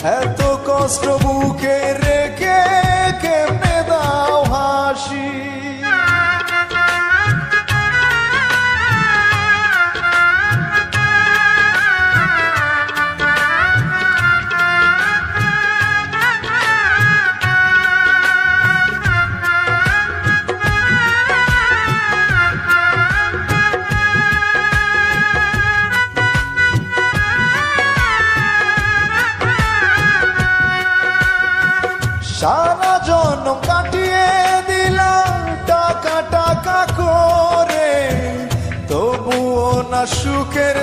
এত কষ্ট বুকে রেখে কেমনে দাও হাসি। সারা জন্ম কাটিয়ে দিলাম টাকা টাকা করে, তবুও না সুখের